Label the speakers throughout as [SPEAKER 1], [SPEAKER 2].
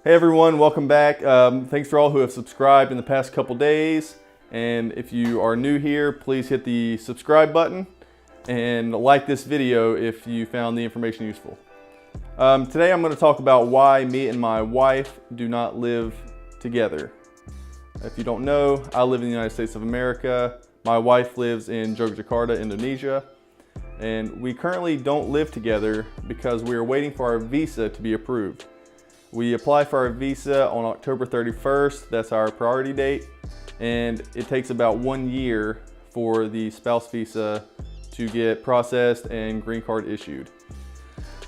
[SPEAKER 1] Hey everyone, welcome back. Thanks for all who have subscribed in the past couple days. And if you are new here, please hit the subscribe button and like this video if you found the information useful. Today I'm going to talk about why me and my wife do not live together. If you don't know, I live in the United States of America. My wife lives in Yogyakarta, Indonesia. And we currently don't live together because we are waiting for our visa to be approved. We apply for our visa on October 31st, that's our priority date, and it takes about 1 year for the spouse visa to get processed and green card issued.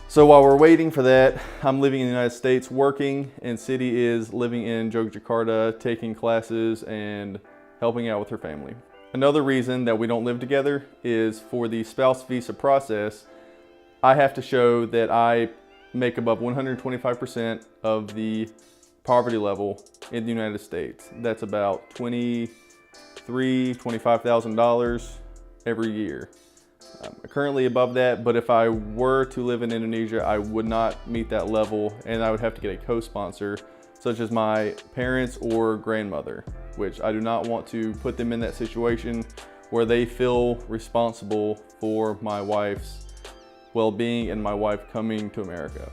[SPEAKER 1] So while we're waiting for that, I'm living in the United States working, and City is living in Yogyakarta, taking classes and helping out with her family. Another reason that we don't live together is for the spouse visa process, I have to show that I make above 125% of the poverty level in the United States. That's about $25,000 every year. I'm currently above that, but if I were to live in Indonesia, I would not meet that level and I would have to get a co-sponsor, such as my parents or grandmother, which I do not want to put them in that situation where they feel responsible for my wife's well-being and my wife coming to America.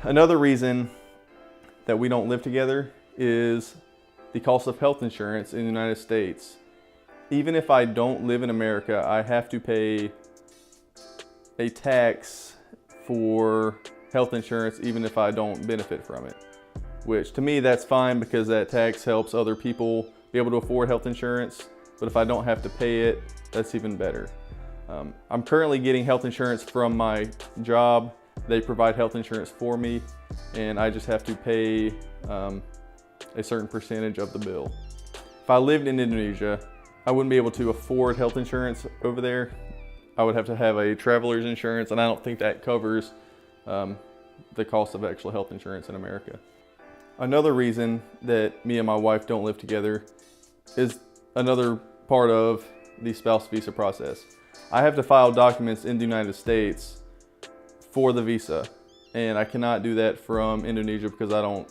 [SPEAKER 1] Another reason that we don't live together is the cost of health insurance in the United States. Even if I don't live in America, I have to pay a tax for health insurance even if I don't benefit from it. Which to me that's fine because that tax helps other people be able to afford health insurance, but if I don't have to pay it, that's even better. I'm currently getting health insurance from my job. They provide health insurance for me and I just have to pay a certain percentage of the bill. If I lived in Indonesia, I wouldn't be able to afford health insurance over there. I would have to have a traveler's insurance and I don't think that covers the cost of actual health insurance in America. Another reason that me and my wife don't live together is another part of the spouse visa process. I have to file documents in the United States for the visa, and I cannot do that from Indonesia because I don't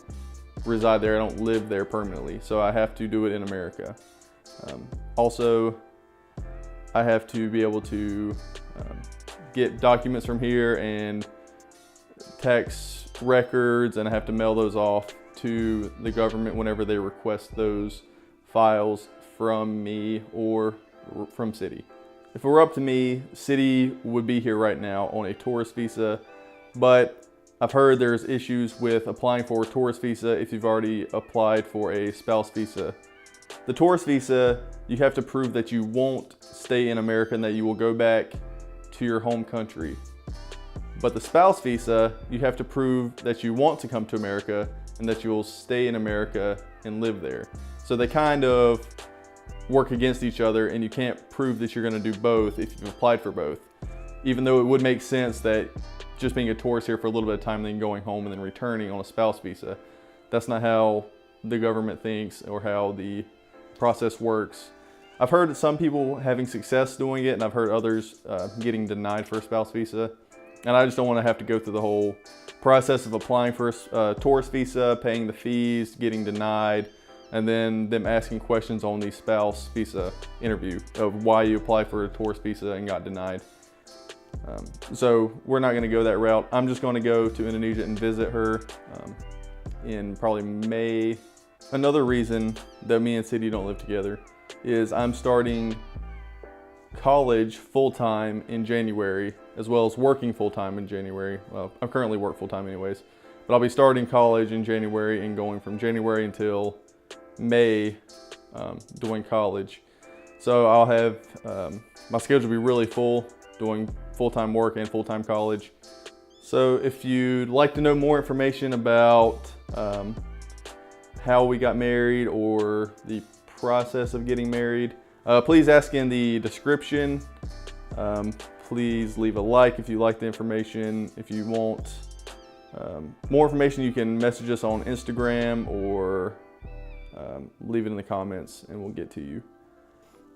[SPEAKER 1] reside there, I don't live there permanently, so I have to do it in America. Also, I have to be able to get documents from here and tax records, and I have to mail those off to the government whenever they request those files from me or from City. If it were up to me, City would be here right now on a tourist visa, but I've heard there's issues with applying for a tourist visa if you've already applied for a spouse visa. The tourist visa, you have to prove that you won't stay in America and that you will go back to your home country. But the spouse visa, you have to prove that you want to come to America and that you will stay in America and live there. So they kind of work against each other and you can't prove that you're going to do both if you've applied for both. Even though it would make sense that just being a tourist here for a little bit of time, then going home and then returning on a spouse visa. That's not how the government thinks or how the process works. I've heard some people having success doing it and I've heard others getting denied for a spouse visa. And I just don't want to have to go through the whole process of applying for a tourist visa, paying the fees, getting denied, and then them asking questions on the spouse visa interview of why you applied for a tourist visa and got denied. So we're not going to go that route. I'm just going to go to Indonesia and visit her in probably May. Another reason that me and City don't live together is I'm starting college full-time in January, as well as working full-time in January. Well, I currently work full-time anyways, but I'll be starting college in January and going from January until May doing college. So I'll have, my schedule will be really full, doing full-time work and full-time college. So if you'd like to know more information about how we got married or the process of getting married, please ask in the description. Please leave a like if you like the information. If you want more information, you can message us on Instagram or leave it in the comments and we'll get to you.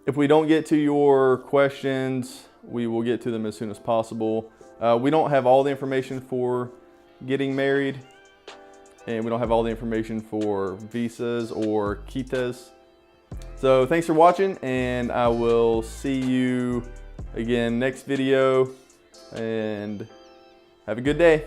[SPEAKER 1] If we don't get to your questions, we will get to them as soon as possible. We don't have all the information for getting married, and we don't have all the information for visas or quitas. So thanks for watching, and I will see you again next video, and have a good day.